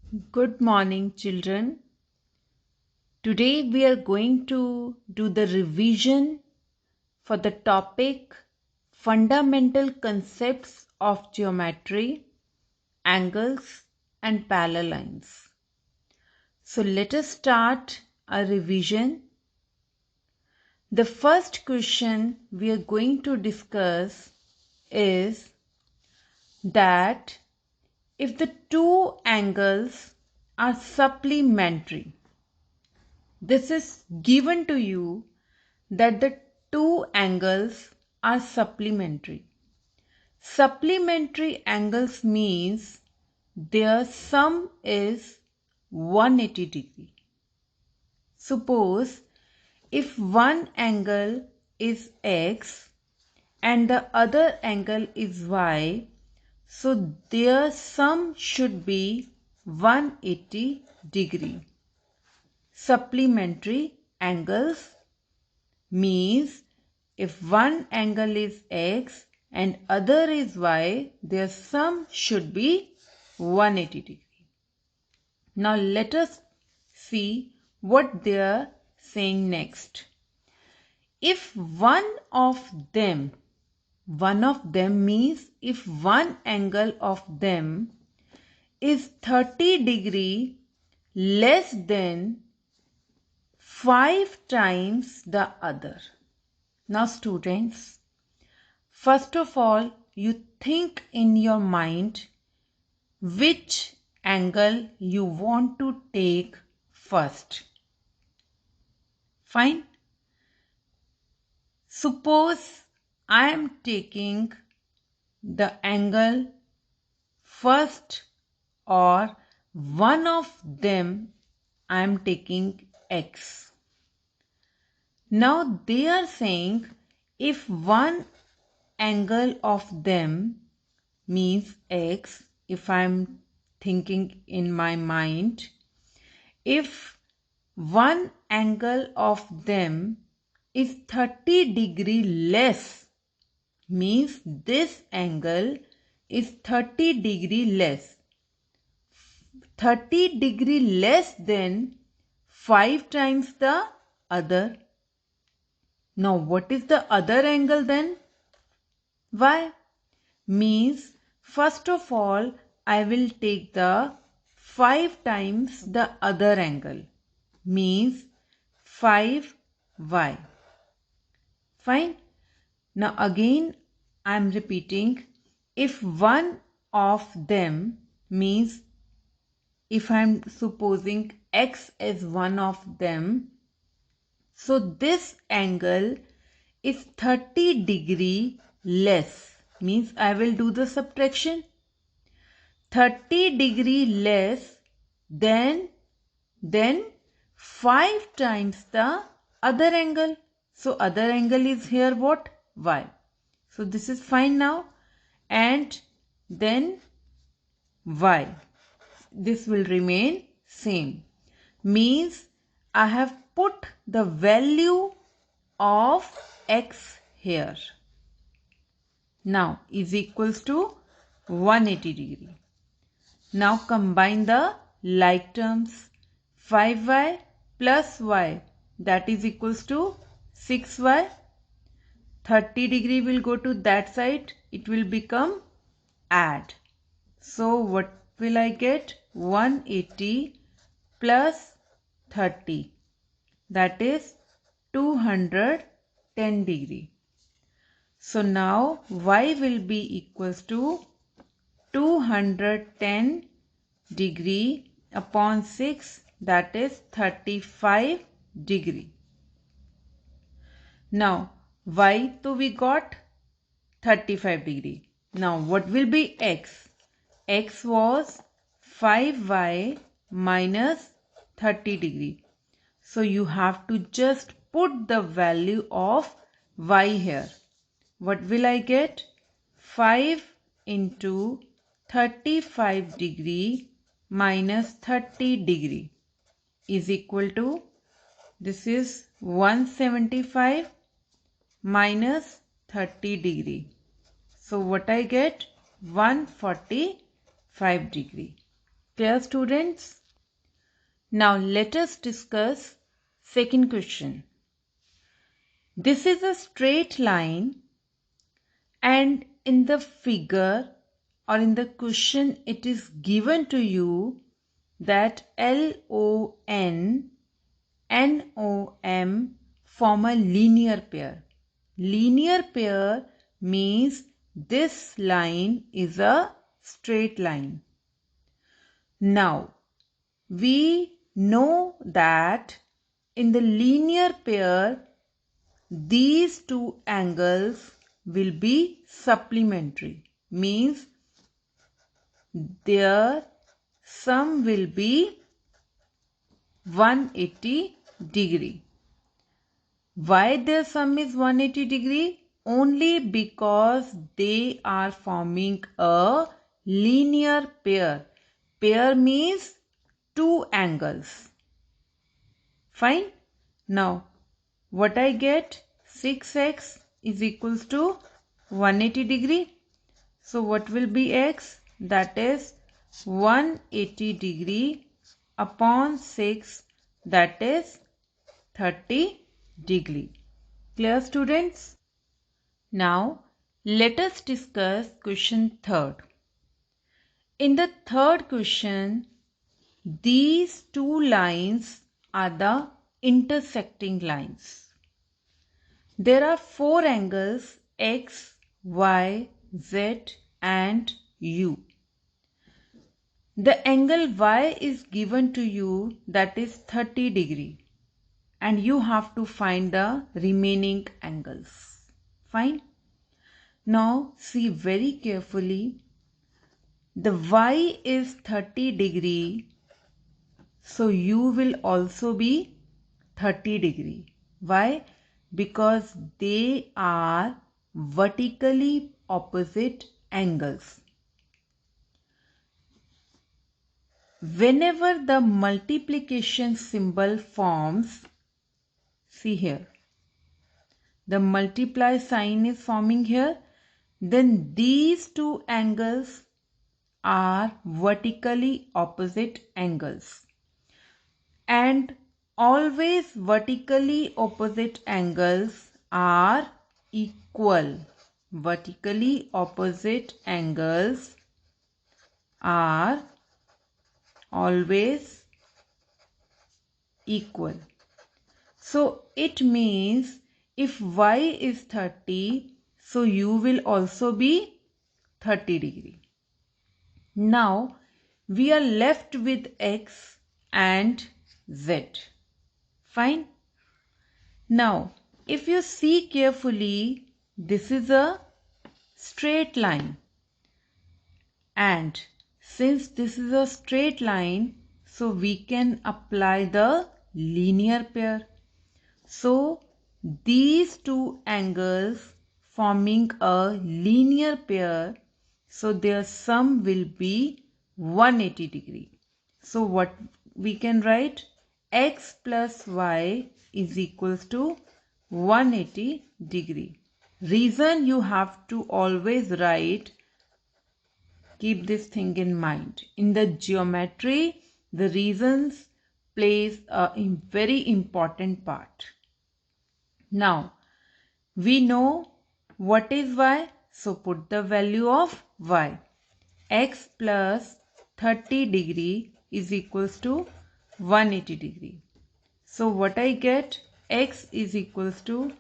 Good morning, children. Today we are going to do the revision for the topic Fundamental Concepts of Geometry, Angles and Parallel Lines. So let us start our revision. The first question we are going to discuss is that if the two angles are supplementary, this is given to you that the two angles are supplementary. Supplementary angles means their sum is 180 degree. Suppose if one angle is x and the other angle is y, so their sum should be 180 degree. Supplementary angles means if one angle is x and other is y, their sum should be 180 degree. Now let us see what they are saying next. If one of them means if one angle of them is 30 degree less than 5 times the other. Now students, first of all, you think in your mind which angle you want to take first. Fine. Suppose I am taking the angle first, or one of them I am taking x. Now they are saying if one angle of them means x, if I am thinking in my mind, if one angle of them is 30 degree less, means this angle is 30 degree less. 30 degree less than 5 times the other. Now what is the other angle then? Y. Means first of all I will take the 5 times the other angle. Means 5y. Fine. Now again I am repeating, if one of them means if I am supposing x as one of them, so this angle is 30 degree less. Means I will do the subtraction. 30 degree less than 5 times the other angle. So other angle is here what? Y. So this is fine now. And then y. This will remain same. Means I have put the value of x here. Now is equals to 180 degree. Now combine the like terms. 5y plus y, that is equals to 6y. 30 degree will go to that side. It will become add. So what will I get? 180 plus 30. That is 210 degree. So now y will be equals to 210 degree upon 6, that is 35 degree. Now y to we got 35 degree. Now what will be x? X was 5y minus 30 degree. So you have to just put the value of y here. What will I get? 5 into 35 degree minus 30 degree is equal to, this is 175 minus 30 degree. So what I get? 145 degree. Clear, students? Now let us discuss second question. This is a straight line, and in the figure or in the question it is given to you that LON NOM form a linear pair. Linear pair means this line is a straight line. Now, we know that in the linear pair, these two angles will be supplementary. Means their sum will be 180 degree. Why their sum is 180 degree? Only because they are forming a linear pair. Pair means two angles. Fine. Now, what I get? 6x is equals to 180 degree. So, what will be x? That is 180 degree upon 6, that is 30 degree. Clear, students? Now, let us discuss question third. In the third question, these two lines are the intersecting lines. There are four angles X, Y, Z and U. The angle Y is given to you, that is 30 degree, and you have to find the remaining angles. Fine. Now see very carefully. The Y is 30 degree, so U will also be 30 degree. Why? Because they are vertically opposite angles. Whenever the multiplication symbol forms, see here, the multiply sign is forming here, then these two angles are vertically opposite angles. And always vertically opposite angles are equal. Vertically opposite angles are always equal. So it means if Y is 30, so U will also be 30 degree. Now we are left with X and Z. Fine. Now if you see carefully, this is a straight line, and since this is a straight line, so we can apply the linear pair. So these two angles forming a linear pair, so their sum will be 180 degree. So what we can write? X plus Y is equals to 180 degree. Reason you have to always write, keep this thing in mind. In the geometry, the reasons plays a very important part. Now, we know what is y, so put the value of y. X plus 30 degree is equals to 180 degree. So what I get? X is equals to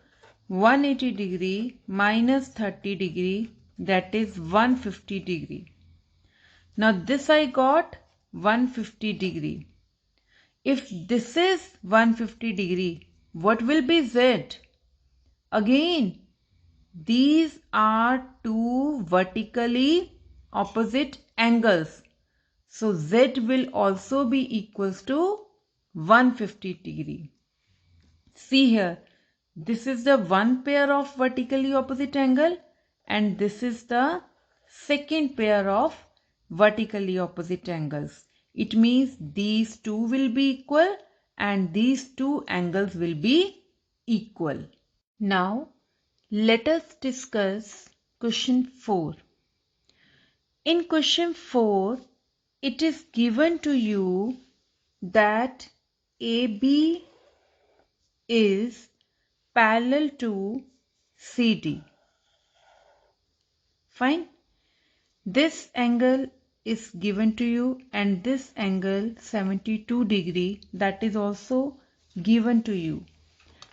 180 degree minus 30 degree, that is 150 degree. Now this I got 150 degree. If this is 150 degree, what will be Z? Again, these are two vertically opposite angles. So Z will also be equals to 150 degree. See here, this is the one pair of vertically opposite angle, and this is the second pair of vertically opposite angles. It means these two will be equal and these two angles will be equal. Now, let us discuss question 4. In question 4, it is given to you that AB is parallel to CD. Fine. This angle is given to you and this angle 72 degree, that is also given to you,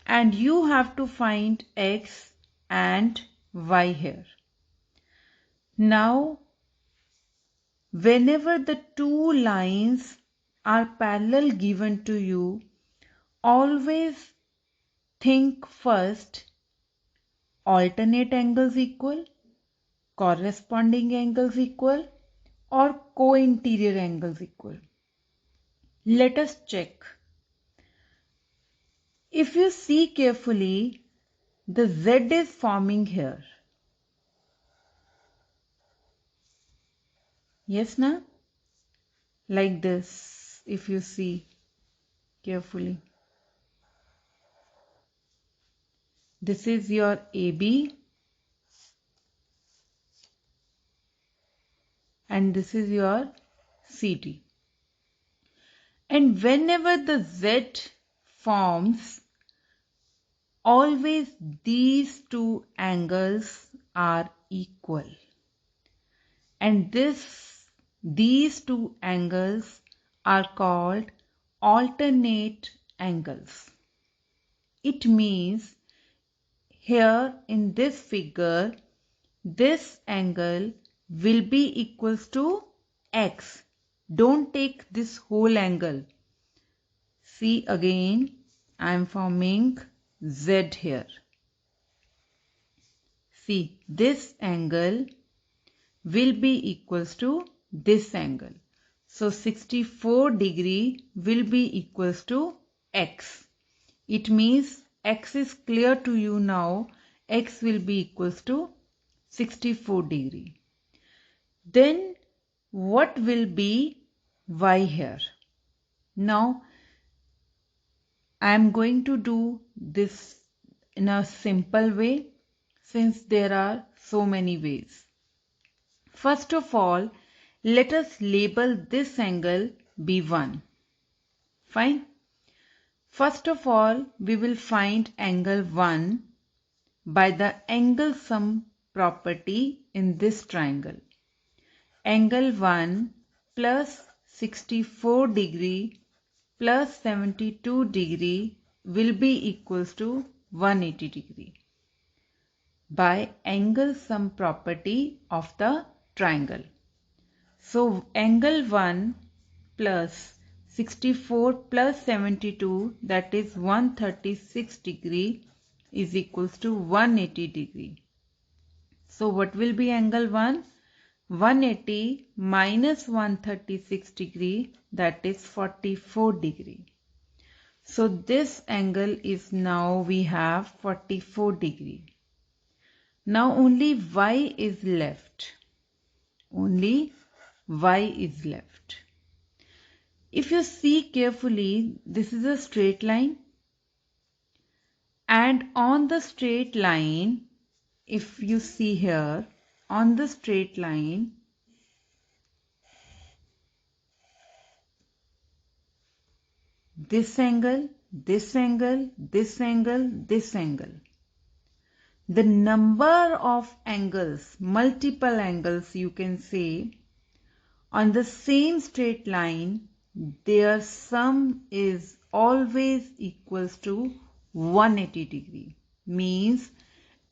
and you have to find X and Y here. Now whenever the two lines are parallel given to you, always think first alternate angles equal, corresponding angles equal, or co-interior angles equal. Let us check. If you see carefully, the Z is forming here. Yes, na? Like this, if you see carefully. This is your AB and this is your CD. And whenever the Z forms, always these two angles are equal. And these two angles are called alternate angles. It means here in this figure, this angle will be equals to X. Don't take this whole angle. See again, I am forming Z here. See, this angle will be equals to this angle. So 64 degree will be equals to X. It means X is clear to you now. X will be equals to 64 degree. Then what will be Y here? Now I am going to do this in a simple way since there are so many ways. First of all, let us label this angle B1. Fine. First of all, we will find angle 1 by the angle sum property in this triangle. Angle 1 plus 64 degree plus 72 degree will be equals to 180 degree by angle sum property of the triangle. So angle 1 plus 64 plus 72, that is 136 degree, is equals to 180 degree. So what will be angle 1? 180 minus 136 degree, that is 44 degree. So this angle is now we have 44 degree. Now only Y is left. Only Y is left. If you see carefully, this is a straight line, and on the straight line, if you see here, on the straight line, this angle, this angle, this angle, this angle. The number of angles, multiple angles you can say, on the same straight line, their sum is always equals to 180 degree. Means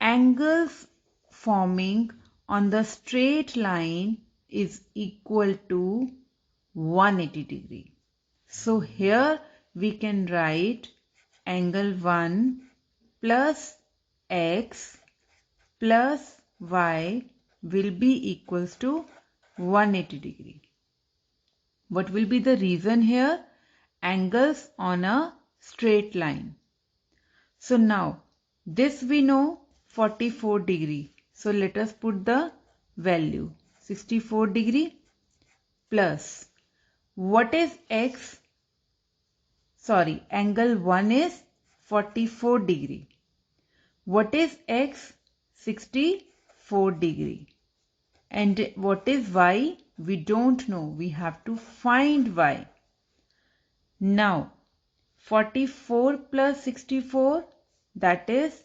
angles forming on the straight line is equal to 180 degree. So here we can write angle 1 plus X plus Y will be equals to 180 degree. What will be the reason here? Angles on a straight line. So now this we know 44 degree. So let us put the value 64 degree plus what is X? Sorry, angle 1 is 44 degree. What is X? 64 degree. And what is Y? We don't know. We have to find y. Now, 44 plus 64, that is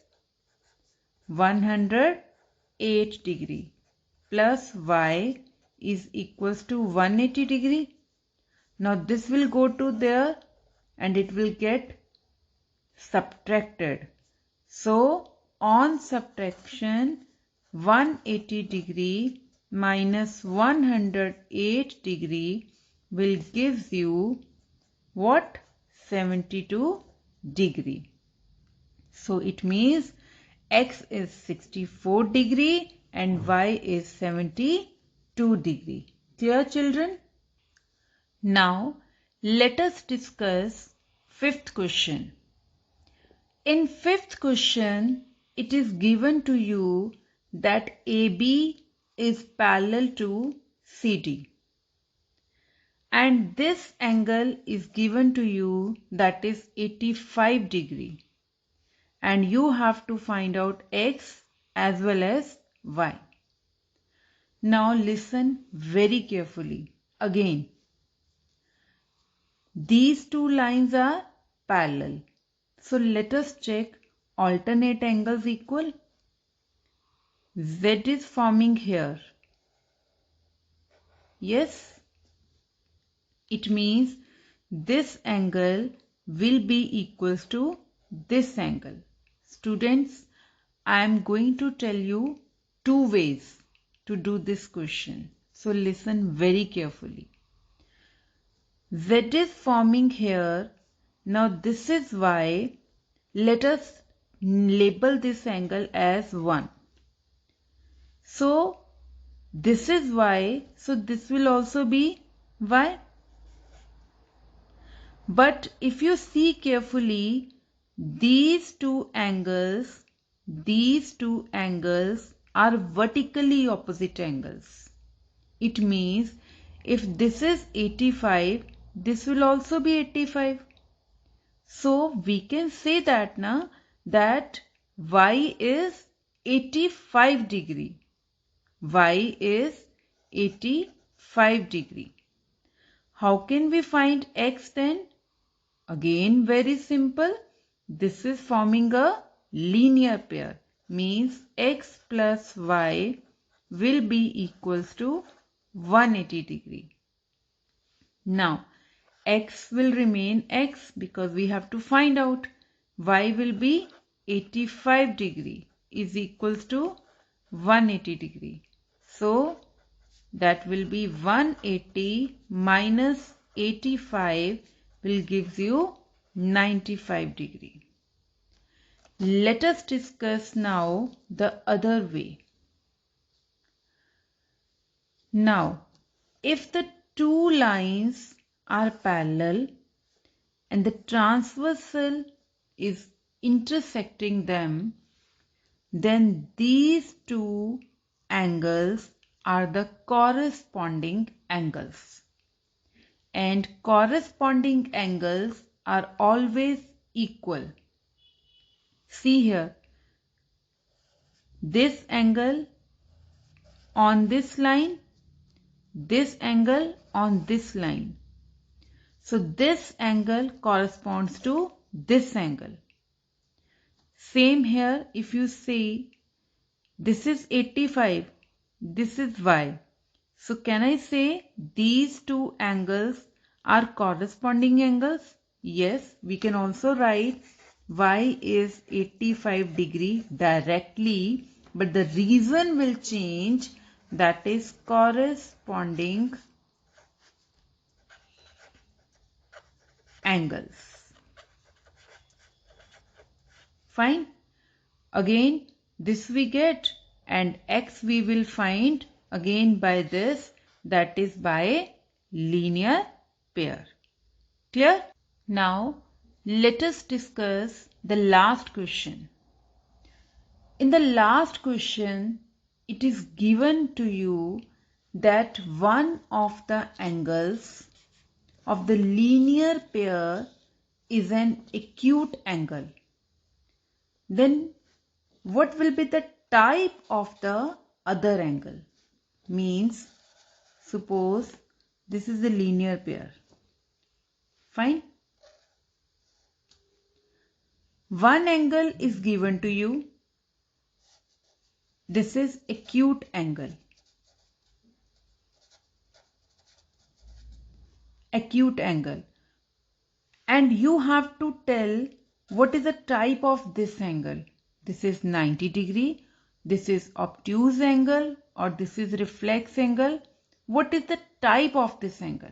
108 degree, plus y is equals to 180 degree. Now this will go to there and it will get subtracted. So on subtraction, 180 degree minus 108 degree will give you what? 72 degree. So it means x is 64 degree and y is 72 degree. Clear, children? Now let us discuss fifth question. In fifth question, it is given to you that AB is parallel to CD. And this angle is given to you, that is 85 degree. And you have to find out x as well as y. Now listen very carefully. Again, these two lines are parallel. So let us check alternate angles equal. Z is forming here. Yes, it means this angle will be equals to this angle. Students, I am going to tell you two ways to do this question. So listen very carefully. Z is forming here. Now this is Y. Let us label this angle as 1. So this is Y. So this will also be Y. But if you see carefully, these two angles are vertically opposite angles. It means if this is 85, this will also be 85. So we can say that that y is 85 degree. Y is 85 degree. How can we find x then? Again, very simple. This is forming a linear pair. Means x plus y will be equals to 180 degree. Now, x will remain x because we have to find out. Y will be 85 degree is equals to 180 degree. So, that will be 180 minus 85 will give you 95 degree. Let us discuss now the other way. Now, if the two lines are parallel and the transversal is intersecting them, then these two angles are the corresponding angles. And corresponding angles are always equal. See here, this angle on this line, this angle on this line. So this angle corresponds to this angle. Same here, if you see, this is 85, this is y. So can I say these two angles are corresponding angles? Yes, we can also write y is 85 degree directly, but the reason will change, that is corresponding angles. Fine. Again, this we get, and x we will find again by this, that is by linear pair. Clear? Now let us discuss the last question. In the last question, it is given to you that one of the angles of the linear pair is an acute angle. Then what will be the type of the other angle? Means suppose this is a linear pair. Fine. One angle is given to you. This is acute angle. Acute angle. And you have to tell what is the type of this angle. This is 90 degree. This is obtuse angle or this is reflex angle. What is the type of this angle?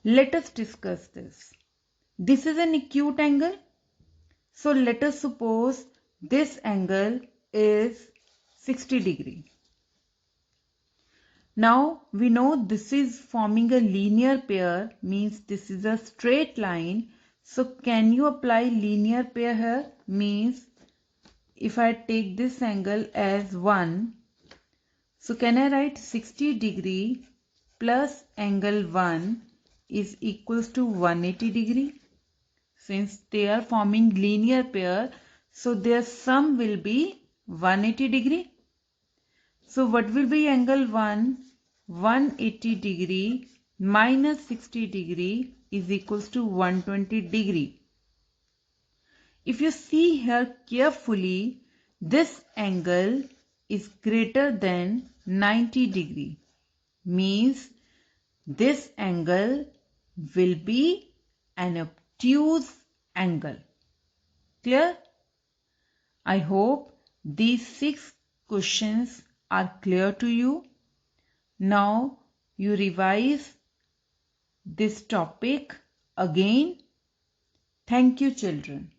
Let us discuss this. This is an acute angle. So let us suppose this angle is 60 degree. Now we know this is forming a linear pair, means this is a straight line. So can you apply linear pair here? Means if I take this angle as 1, so can I write 60 degree plus angle 1 is equals to 180 degree? Since they are forming linear pair, so their sum will be 180 degree. So what will be angle 1? 180 degree minus 60 degree is equals to 120 degree. If you see here carefully, this angle is greater than 90 degree. Means this angle will be an obtuse angle. Clear? I hope these 6 questions are clear to you. Now you revise this topic again. Thank you, children.